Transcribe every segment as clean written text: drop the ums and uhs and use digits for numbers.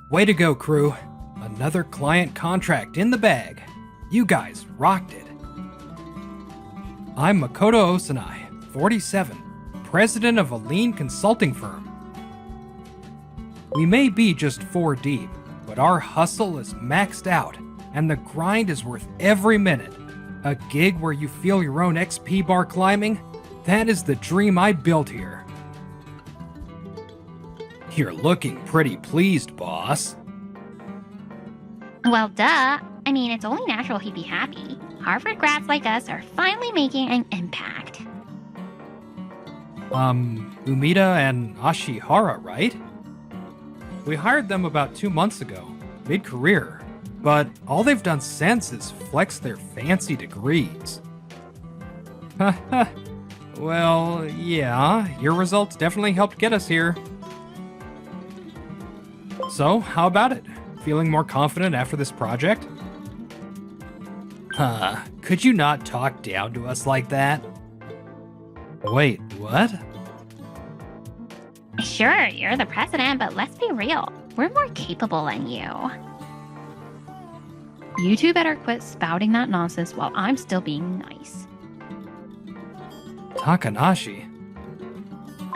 Way to go, crew. Another client contract in the bag. You guys rocked it. I'm Makoto Osanai, 47, president of a lean consulting firm. We may be just 4 deep, but our hustle is maxed out, and the grind is worth every minute. A gig where you feel your own XP bar climbing? That is the dream I built here. You're looking pretty pleased, boss. Well, duh. I mean, it's only natural he'd be happy. Harvard grads like us are finally making an impact. Umida and Ashihara, right? We hired them about 2 months ago, mid-career, but all they've done since is flex their fancy degrees. Haha. Well, yeah, your results definitely helped get us here. So, how about it? Feeling more confident after this project? Could you not talk down to us like that? Wait, what? Sure, you're the president, but let's be real. We're more capable than you. You two better quit spouting that nonsense while I'm still being nice. Takanashi.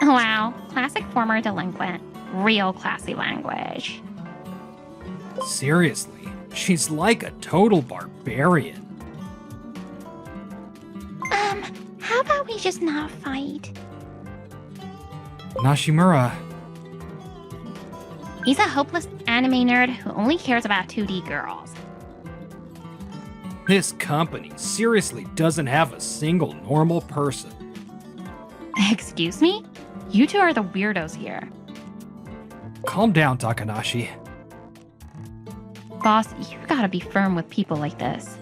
Wow, classic former delinquent. Real classy language. Seriously, she's like a total barbarian. How about we just not fight? Nashimura. He's a hopeless anime nerd who only cares about 2D girls. This company seriously doesn't have a single normal person. Excuse me? You two are the weirdos here. Calm down, Takanashi. Boss, you gotta be firm with people like this.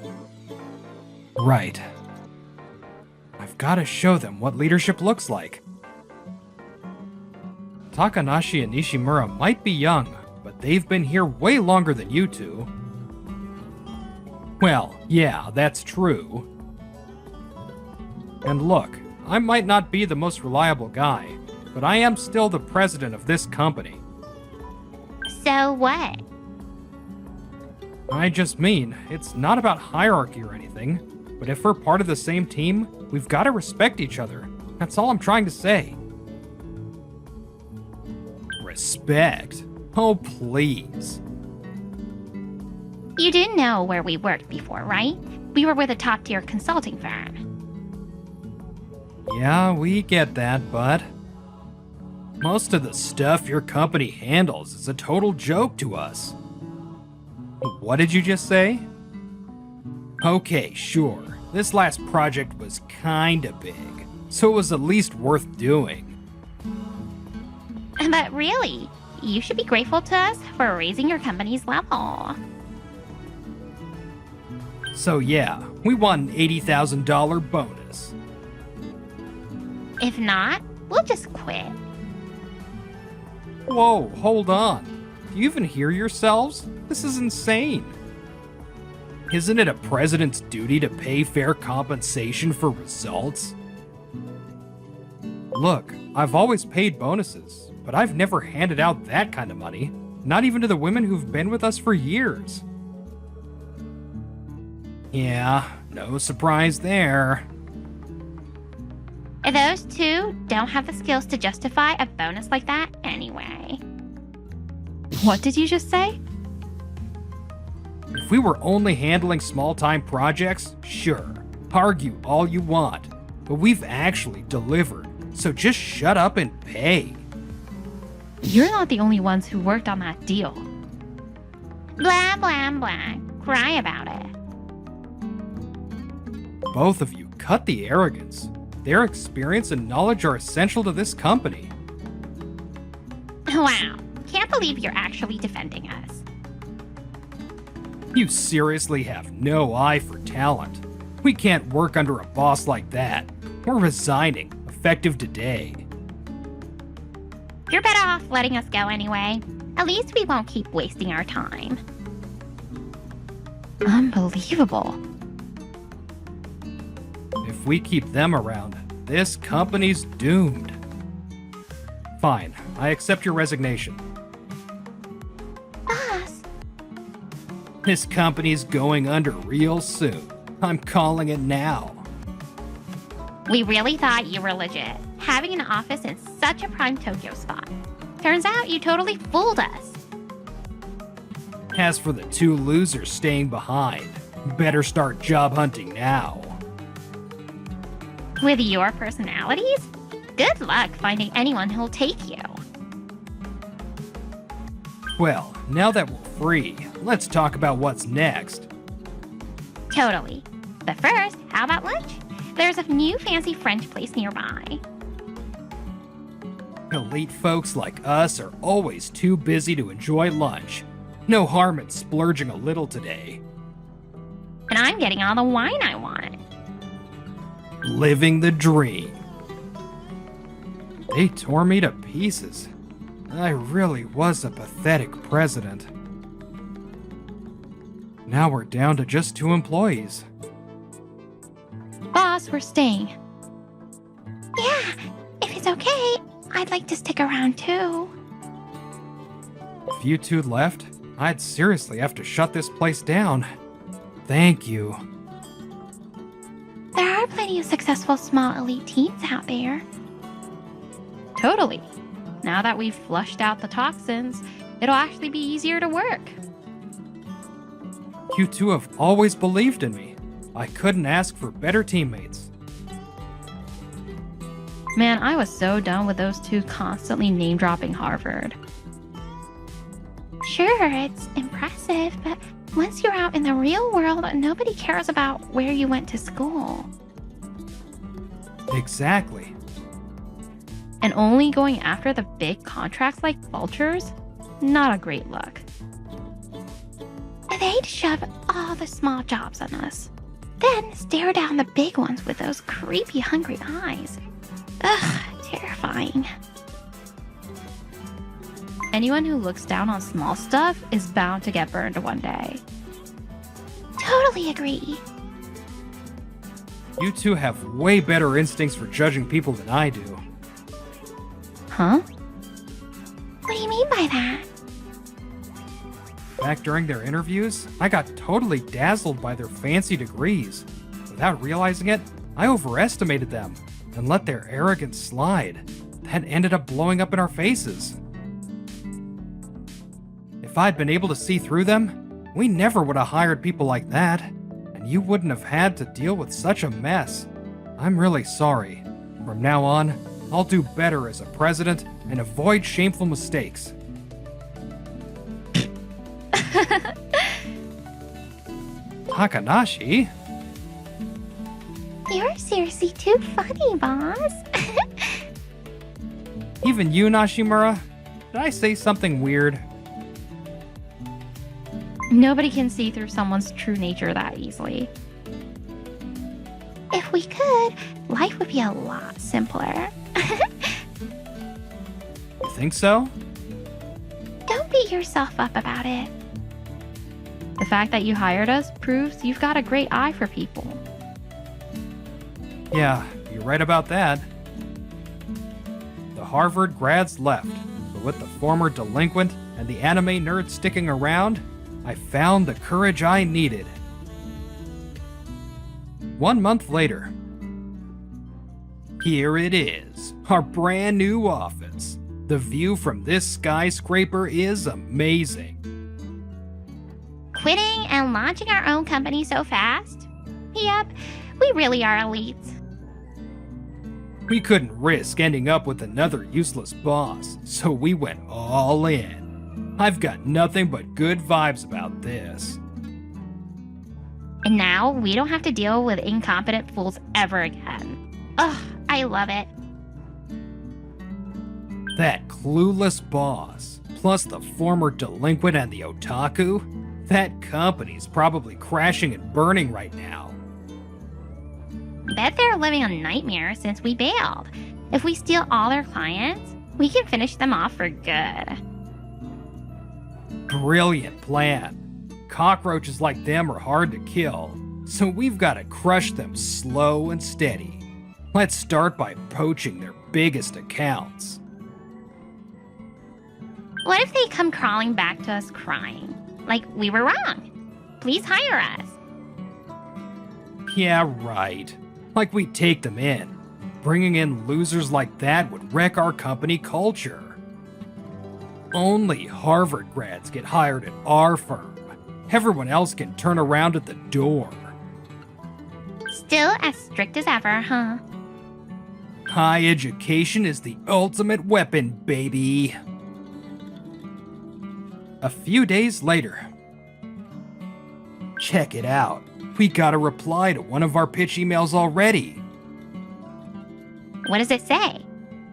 Right. I've gotta show them what leadership looks like. Takanashi and Nishimura might be young, but they've been here way longer than you two. Well, yeah, that's true. And look, I might not be the most reliable guy, but I am still the president of this company. So what? I just mean, it's not about hierarchy or anything, but if we're part of the same team, we've got to respect each other. That's all I'm trying to say. Respect? Oh, please. You didn't know where we worked before, right? We were with a top-tier consulting firm. Yeah, we get that, but most of the stuff your company handles is a total joke to us. What did you just say? Okay, sure. This last project was kinda big, so it was at least worth doing. But really, you should be grateful to us for raising your company's level. So yeah, we want an $80,000 bonus. If not, we'll just quit. Whoa, hold on. Do you even hear yourselves? This is insane. Isn't it a president's duty to pay fair compensation for results? Look, I've always paid bonuses, but I've never handed out that kind of money, not even to the women who've been with us for years. Yeah, no surprise there. Those two don't have the skills to justify a bonus like that anyway. What did you just say? If we were only handling small-time projects, sure, argue all you want, but we've actually delivered, so just shut up and pay. You're not the only ones who worked on that deal. Blah, blah, blah. Cry about it. Both of you, cut the arrogance. Their experience and knowledge are essential to this company. Wow. Can't believe you're actually defending us. You seriously have no eye for talent. We can't work under a boss like that. We're resigning, effective today. You're better off letting us go anyway. At least we won't keep wasting our time. Unbelievable. If we keep them around, this company's doomed. Fine, I accept your resignation. This company's going under real soon. I'm calling it now. We really thought you were legit, having an office in such a prime Tokyo spot. Turns out you totally fooled us. As for the two losers staying behind, better start job hunting now. With your personalities, good luck finding anyone who'll take you. Well, now that we're free, let's talk about what's next. Totally. But first, how about lunch? There's a new fancy French place nearby. Elite folks like us are always too busy to enjoy lunch. No harm in splurging a little today. And I'm getting all the wine I want. Living the dream. They tore me to pieces. I really was a pathetic president. Now we're down to just 2 employees. Boss, we're staying. Yeah, if it's okay, I'd like to stick around too. If you two left, I'd seriously have to shut this place down. Thank you. There are plenty of successful small elite teams out there. Totally. Now that we've flushed out the toxins, it'll actually be easier to work. You two have always believed in me. I couldn't ask for better teammates. Man, I was so done with those two constantly name-dropping Harvard. Sure, it's impressive, but once you're out in the real world, nobody cares about where you went to school. Exactly. And only going after the big contracts like vultures? Not a great look. They'd shove all the small jobs on us, then stare down the big ones with those creepy, hungry eyes. Ugh, terrifying. Anyone who looks down on small stuff is bound to get burned one day. Totally agree. You two have way better instincts for judging people than I do. Huh? What do you mean by that? Back during their interviews, I got totally dazzled by their fancy degrees. Without realizing it, I overestimated them and let their arrogance slide. That ended up blowing up in our faces. If I'd been able to see through them, we never would have hired people like that, and you wouldn't have had to deal with such a mess. I'm really sorry. From now on, I'll do better as a president and avoid shameful mistakes. Takanashi? You're seriously too funny, boss. Even you, Nashimura? Did I say something weird? Nobody can see through someone's true nature that easily. If we could, life would be a lot simpler. You think so? Don't beat yourself up about it. The fact that you hired us proves you've got a great eye for people. Yeah, you're right about that. The Harvard grads left, but with the former delinquent and the anime nerd sticking around, I found the courage I needed. 1 month later. Here it is, our brand new office. The view from this skyscraper is amazing. Quitting and launching our own company so fast? Yep, we really are elites. We couldn't risk ending up with another useless boss, so we went all in. I've got nothing but good vibes about this. And now we don't have to deal with incompetent fools ever again. Ugh, I love it. That clueless boss, plus the former delinquent and the otaku, that company's probably crashing and burning right now. Bet they're living a nightmare since we bailed. If we steal all their clients, we can finish them off for good. Brilliant plan. Cockroaches like them are hard to kill, so we've got to crush them slow and steady. Let's start by poaching their biggest accounts. What if they come crawling back to us crying? Like we were wrong? please hire us. Yeah, right. Like we take them in. Bringing in losers like that would wreck our company culture. Only Harvard grads get hired at our firm. Everyone else can turn around at the door. Still as strict as ever, huh? High education is the ultimate weapon, baby. A few days later. Check it out. We got a reply to one of our pitch emails already. What does it say?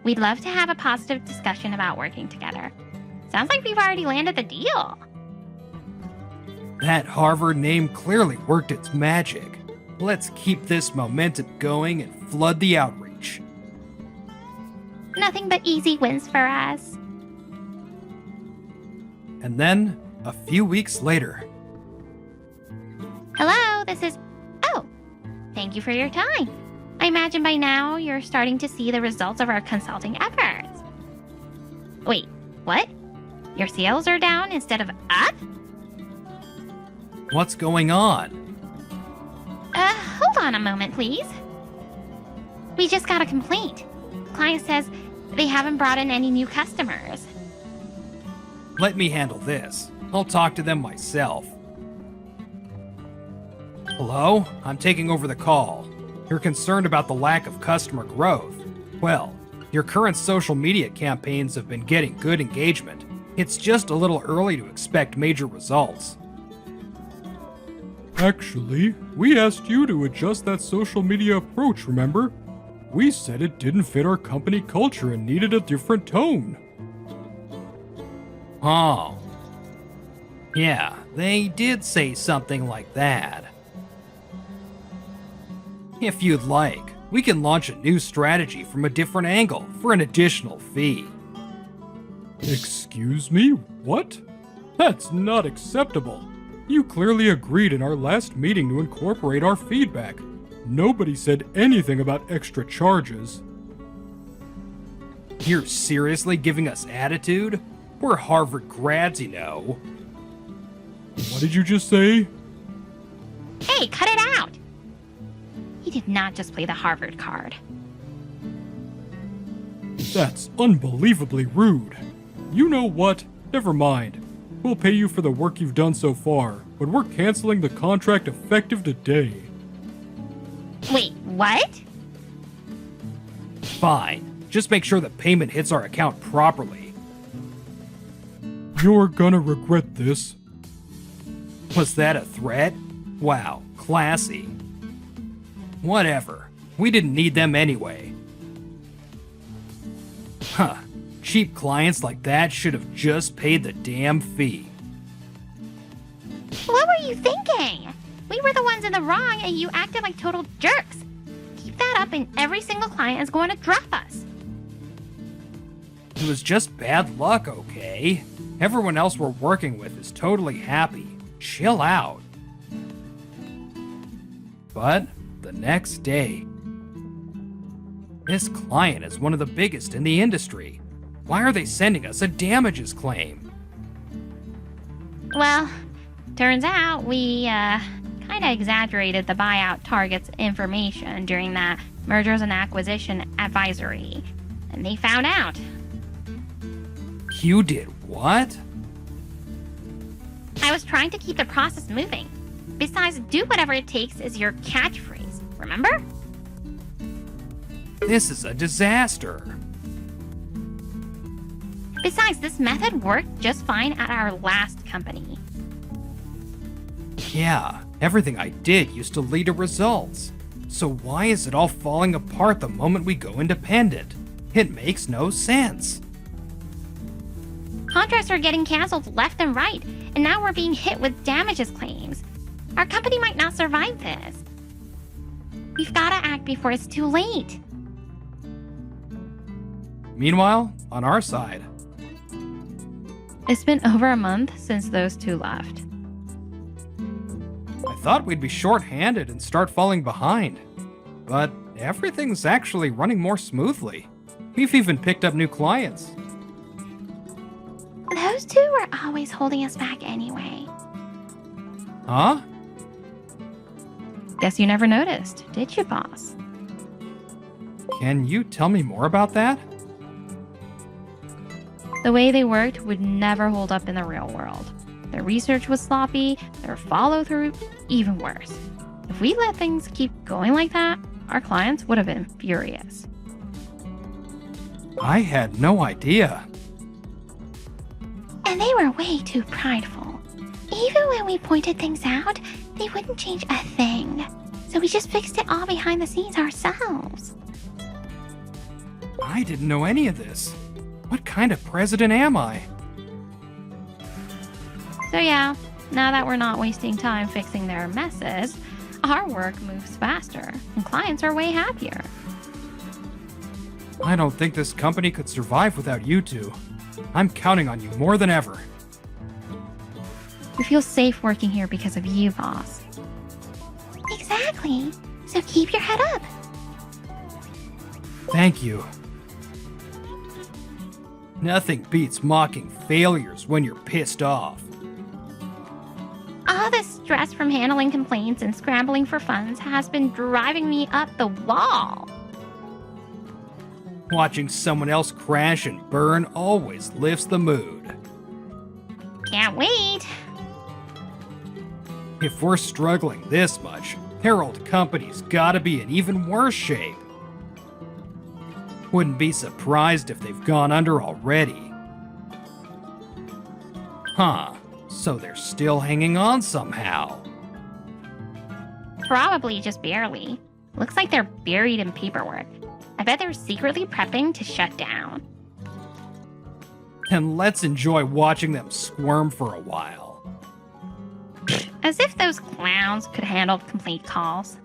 We'd love to have a positive discussion about working together. Sounds like we've already landed the deal. That Harvard name clearly worked its magic. Let's keep this momentum going and flood the outreach. Nothing but easy wins for us. And then, a few weeks later. Hello, this is... Oh, thank you for your time. I imagine by now you're starting to see the results of our consulting efforts. Wait, what? Your sales are down instead of up? What's going on? Hold on a moment, please. We just got a complaint. Client says they haven't brought in any new customers. Let me handle this. I'll talk to them myself. Hello? I'm taking over the call. You're concerned about the lack of customer growth. Well, your current social media campaigns have been getting good engagement. It's just a little early to expect major results. Actually, we asked you to adjust that social media approach, remember? We said it didn't fit our company culture and needed a different tone. Oh. Yeah, they did say something like that. If you'd like, we can launch a new strategy from a different angle for an additional fee. Excuse me? What? That's not acceptable. You clearly agreed in our last meeting to incorporate our feedback. Nobody said anything about extra charges. You're seriously giving us attitude? We're Harvard grads, you know. What did you just say? Hey, cut it out! He did not just play the Harvard card. That's unbelievably rude. You know what? Never mind. We'll pay you for the work you've done so far, but we're canceling the contract effective today. Wait, what? Fine. Just make sure the payment hits our account properly. You're gonna regret this. Was that a threat? Wow, classy. Whatever. We didn't need them anyway. Huh. Cheap clients like that should have just paid the damn fee. What were you thinking? We were the ones in the wrong and you acted like total jerks. Keep that up and every single client is going to drop us. It was just bad luck, okay? Everyone else we're working with is totally happy. Chill out. But the next day, this client is one of the biggest in the industry. Why are they sending us a damages claim? Well, turns out we kind of exaggerated the buyout target's information during that mergers and acquisition advisory, and they found out. You did what? I was trying to keep the process moving. Besides, do whatever it takes is your catchphrase, remember? This is a disaster. Besides, this method worked just fine at our last company. Yeah, everything I did used to lead to results. So why is it all falling apart the moment we go independent? It makes no sense. Contracts are getting canceled left and right, and now we're being hit with damages claims. Our company might not survive this. We've got to act before it's too late. Meanwhile, on our side, It's been over a month since those two left. I thought we'd be short-handed and start falling behind. But everything's actually running more smoothly. We've even picked up new clients. Those two were always holding us back anyway. Huh? Guess you never noticed, did you, boss? Can you tell me more about that? The way they worked would never hold up in the real world. Their research was sloppy, their follow-through even worse. If we let things keep going like that, our clients would have been furious. I had no idea. And they were way too prideful. Even when we pointed things out, they wouldn't change a thing. So we just fixed it all behind the scenes ourselves. I didn't know any of this. What kind of president am I? So yeah, now that we're not wasting time fixing their messes, our work moves faster and clients are way happier. I don't think this company could survive without you two. I'm counting on you more than ever. We feel safe working here because of you, boss. Exactly. So keep your head up. Thank you. Nothing beats mocking failures when you're pissed off. All the stress from handling complaints and scrambling for funds has been driving me up the wall. Watching someone else crash and burn always lifts the mood. Can't wait. If we're struggling this much, their old company's gotta be in even worse shape. Wouldn't be surprised if they've gone under already. Huh, so they're still hanging on somehow. Probably just barely. Looks like they're buried in paperwork. I bet they're secretly prepping to shut down. And let's enjoy watching them squirm for a while. As if those clowns could handle complaint calls.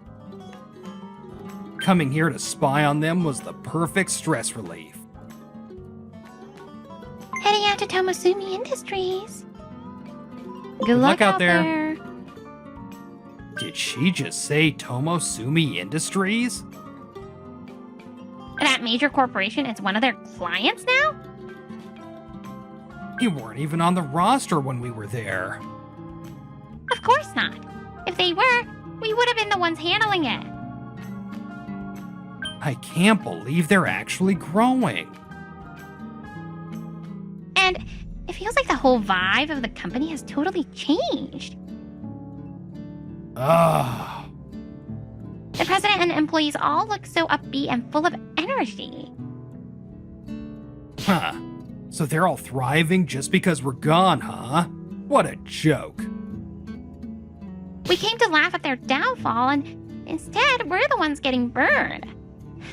Coming here to spy on them was the perfect stress relief. Heading out to Tomosumi Industries. Good luck luck out out there. there. Did she just say Tomosumi Industries? That major corporation is one of their clients now? You weren't even on the roster when we were there. Of course not. If they were, we would have been the ones handling it. I can't believe they're actually growing. And it feels like the whole vibe of the company has totally changed. Ugh. The president and employees all look so upbeat and full of energy. Huh. So they're all thriving just because we're gone, huh? What a joke. We came to laugh at their downfall, and instead, we're the ones getting burned.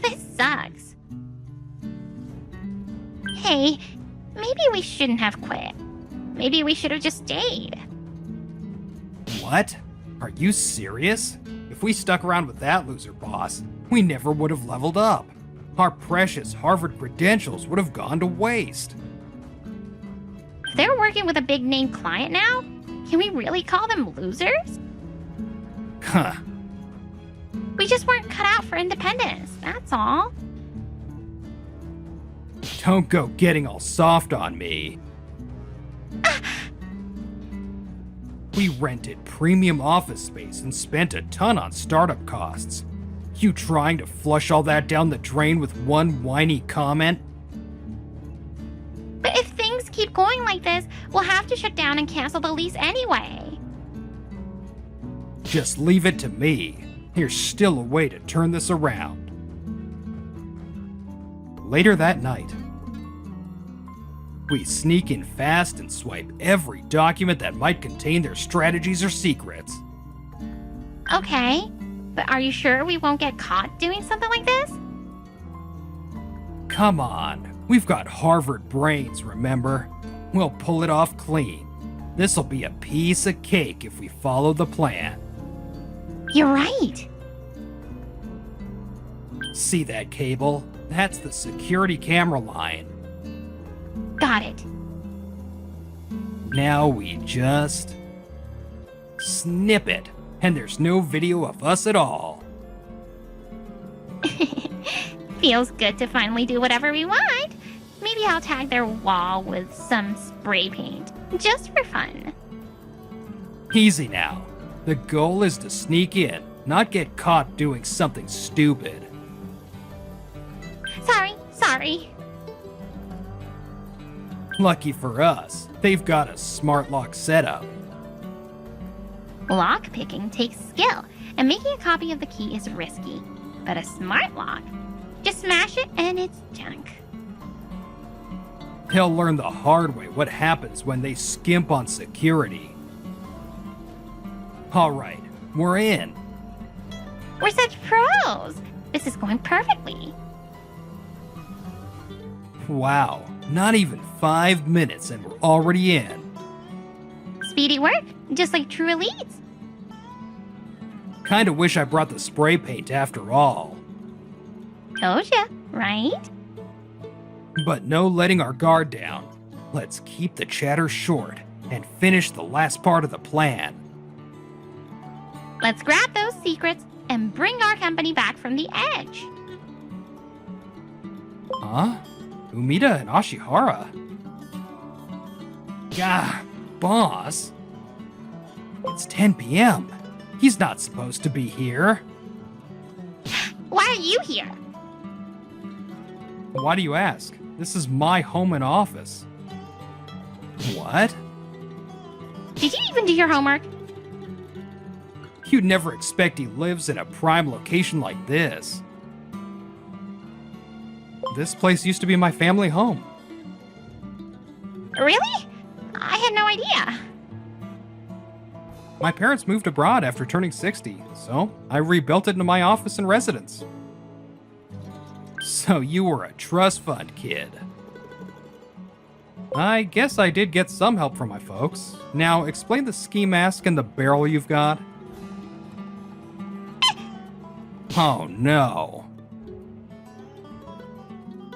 This sucks. Hey, maybe we shouldn't have quit. Maybe we should have just stayed. What? Are you serious? If we stuck around with that loser boss, we never would have leveled up. Our precious Harvard credentials would have gone to waste. If they're working with a big name client now, can we really call them losers? Huh. We just weren't cut out for independence, that's all. Don't go getting all soft on me. We rented premium office space and spent a ton on startup costs. You trying to flush all that down the drain with one whiny comment? But if things keep going like this, we'll have to shut down and cancel the lease anyway. Just leave it to me. There's still a way to turn this around. Later that night, we sneak in fast and swipe every document that might contain their strategies or secrets. Okay, but are you sure we won't get caught doing something like this? Come on, we've got Harvard brains, remember? We'll pull it off clean. This'll be a piece of cake if we follow the plan. You're right. See that cable? That's the security camera line. Got it. Now we just snip it, and there's no video of us at all. Feels good to finally do whatever we want. Maybe I'll tag their wall with some spray paint, just for fun. Easy now. The goal is to sneak in, not get caught doing something stupid. Sorry. Lucky for us, they've got a smart lock setup. Lock picking takes skill, and making a copy of the key is risky. But a smart lock, just smash it and it's junk. They'll learn the hard way what happens when they skimp on security. Alright, we're in. We're such pros! This is going perfectly. Wow, not even 5 minutes and we're already in. Speedy work, just like true elites. Kinda wish I brought the spray paint after all. Told ya, right? But no letting our guard down. Let's keep the chatter short and finish the last part of the plan. Let's grab those secrets and bring our company back from the edge. Huh? Umida and Ashihara? Gah, boss. It's 10 p.m. He's not supposed to be here. Why are you here? Why do you ask? This is my home and office. What? Did you even do your homework? You'd never expect he lives in a prime location like this. This place used to be my family home. Really? I had no idea. My parents moved abroad after turning 60, so I rebuilt it into my office and residence. So you were a trust fund kid. I guess I did get some help from my folks. Now, explain the ski mask and the barrel you've got. Oh no.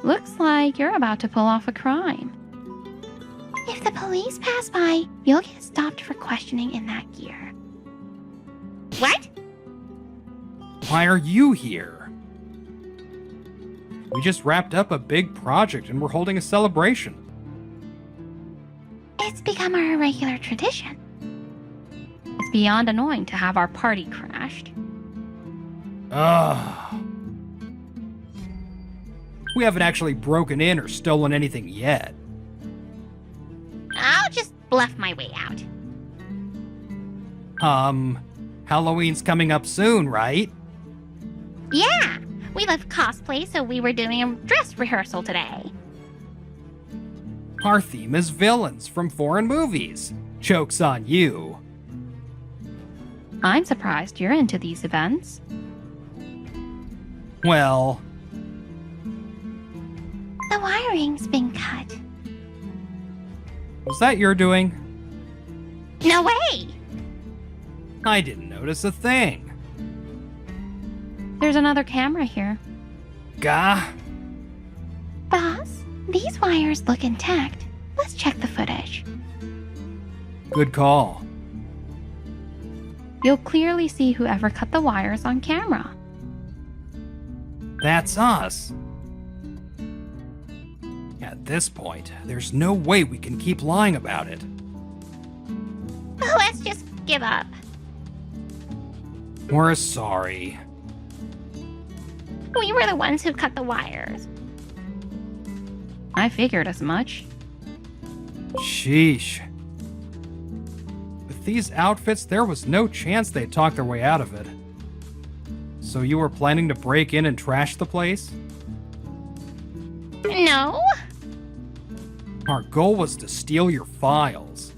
Looks like you're about to pull off a crime. If the police pass by, you'll get stopped for questioning in that gear. What? Why are you here? We just wrapped up a big project and we're holding a celebration. It's become our regular tradition. It's beyond annoying to have our party crashed. Ugh. We haven't actually broken in or stolen anything yet. I'll just bluff my way out. Halloween's coming up soon, right? Yeah, we love cosplay, so we were doing a dress rehearsal today. Our theme is villains from foreign movies. Joke's on you. I'm surprised you're into these events. Well, The wiring's been cut. was that your doing? No way! I didn't notice a thing. There's another camera here. Gah. Boss, these wires look intact. Let's check the footage. Good call. You'll clearly see whoever cut the wires on camera. That's us. At this point, there's no way we can keep lying about it. Let's just give up. We're sorry. We were the ones who cut the wires. I figured as much. Sheesh. With these outfits, there was no chance they'd talk their way out of it. So you were planning to break in and trash the place? No? Our goal was to steal your files.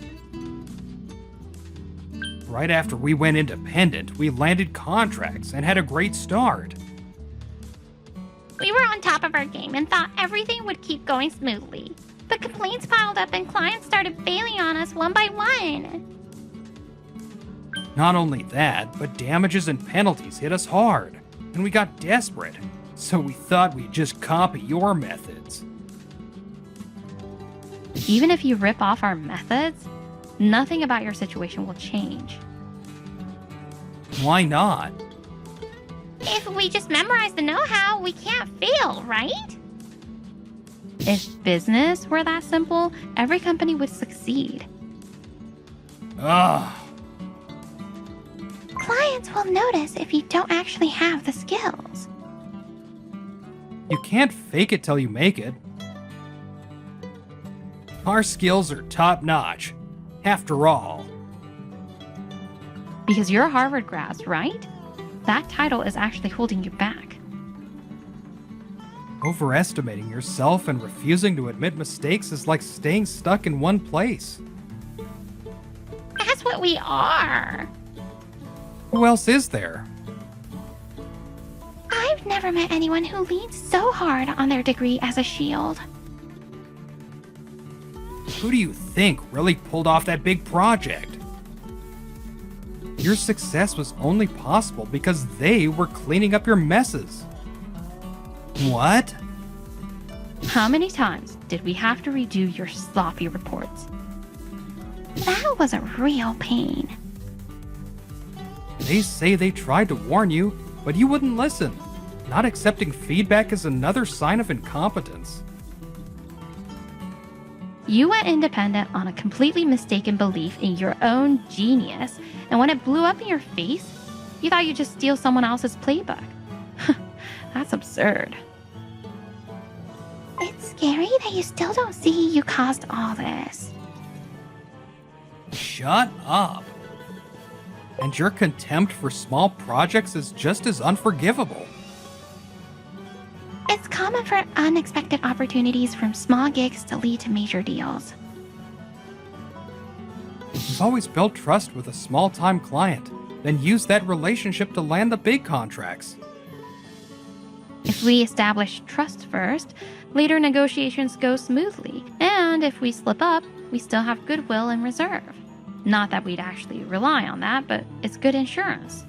Right after we went independent, we landed contracts and had a great start. We were on top of our game and thought everything would keep going smoothly. But complaints piled up and clients started bailing on us one by one. Not only that, but damages and penalties hit us hard, and we got desperate, so we thought we'd just copy your methods. Even if you rip off our methods, nothing about your situation will change. Why not? If we just memorize the know-how, we can't fail, right? If business were that simple, every company would succeed. Ugh. Clients will notice if you don't actually have the skills. You can't fake it till you make it. Our skills are top-notch, after all. Because you're a Harvard grad, right? That title is actually holding you back. Overestimating yourself and refusing to admit mistakes is like staying stuck in one place. That's what we are. Who else is there? I've never met anyone who leans so hard on their degree as a shield. Who do you think really pulled off that big project? Your success was only possible because they were cleaning up your messes. What? How many times did we have to redo your sloppy reports? That was a real pain. They say they tried to warn you, but you wouldn't listen. Not accepting feedback is another sign of incompetence. You went independent on a completely mistaken belief in your own genius, and when it blew up in your face, you thought you'd just steal someone else's playbook. That's absurd. It's scary that you still don't see you caused all this. Shut up. And your contempt for small projects is just as unforgivable. It's common for unexpected opportunities from small gigs to lead to major deals. You've always built trust with a small-time client, then used that relationship to land the big contracts. If we establish trust first, later negotiations go smoothly, and if we slip up, we still have goodwill in reserve. Not that we'd actually rely on that, but it's good insurance.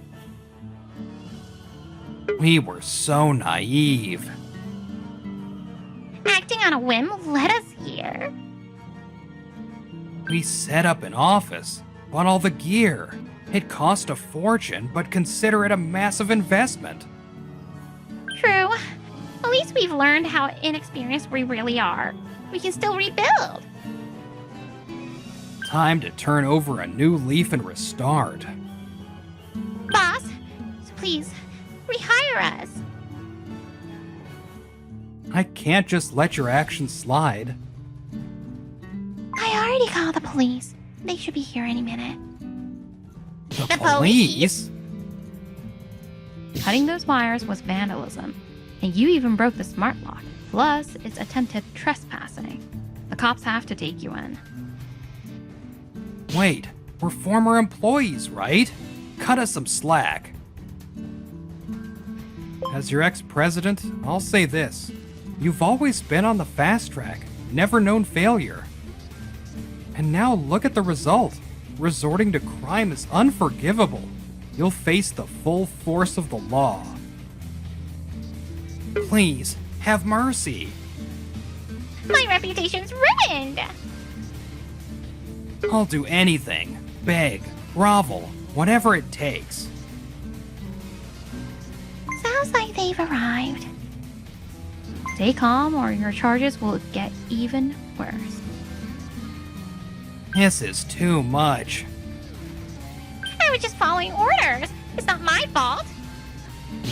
We were so naive. Acting on a whim led us here. We set up an office, bought all the gear. It cost a fortune, but consider it a massive investment. True. At least we've learned how inexperienced we really are. We can still rebuild. Time to turn over a new leaf and restart. Boss, please, rehire us. I can't just let your actions slide. I already called the police. They should be here any minute. The police? Cutting those wires was vandalism, and you even broke the smart lock. Plus, it's attempted trespassing. The cops have to take you in. Wait, we're former employees, right? Cut us some slack. As your ex-president, I'll say this. You've always been on the fast track, never known failure. And now look at the result. Resorting to crime is unforgivable. You'll face the full force of the law. Please, have mercy. My reputation's ruined! I'll do anything. Beg, grovel, whatever it takes. Sounds like they've arrived. Stay calm or your charges will get even worse. This is too much. I was just following orders. It's not my fault.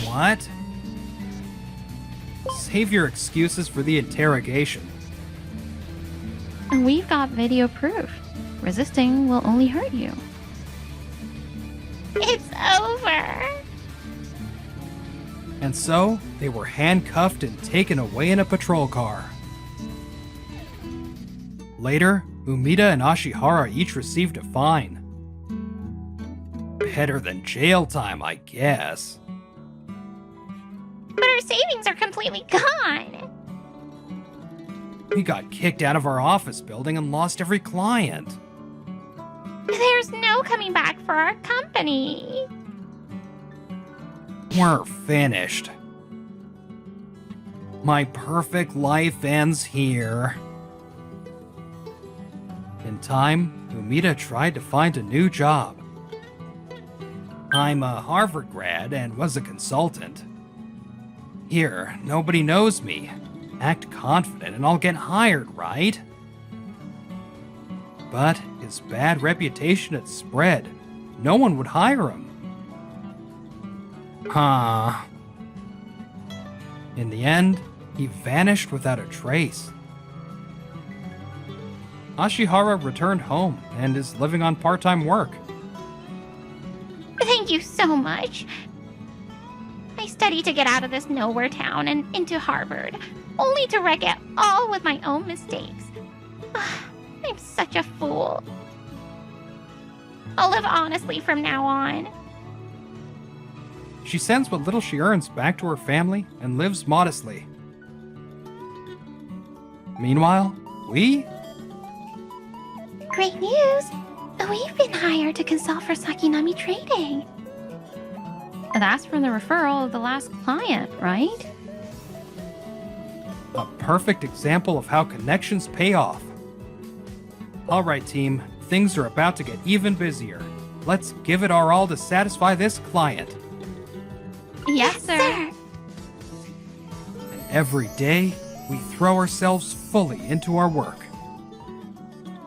What? Save your excuses for the interrogation. And we've got video proof. Resisting will only hurt you. It's over. And so, they were handcuffed and taken away in a patrol car. Later, Umida and Ashihara each received a fine. Better than jail time, I guess. But our savings are completely gone. We got kicked out of our office building and lost every client. There's no coming back for our company. We're finished. My perfect life ends here. In time, Umida tried to find a new job. I'm a Harvard grad and was a consultant. Here, nobody knows me. Act confident and I'll get hired, right? But his bad reputation had spread. No one would hire him. Huh. In the end, he vanished without a trace. Ashihara returned home and is living on part-time work. Thank you so much. I studied to get out of this nowhere town and into Harvard, only to wreck it all with my own mistakes. I'm such a fool. I'll live honestly from now on. She sends what little she earns back to her family and lives modestly. Meanwhile, we? Great news! We've been hired to consult for Sakinami Trading. That's from the referral of the last client, right? A perfect example of how connections pay off. Alright team, things are about to get even busier. Let's give it our all to satisfy this client. Yes, sir. And every day, we throw ourselves fully into our work.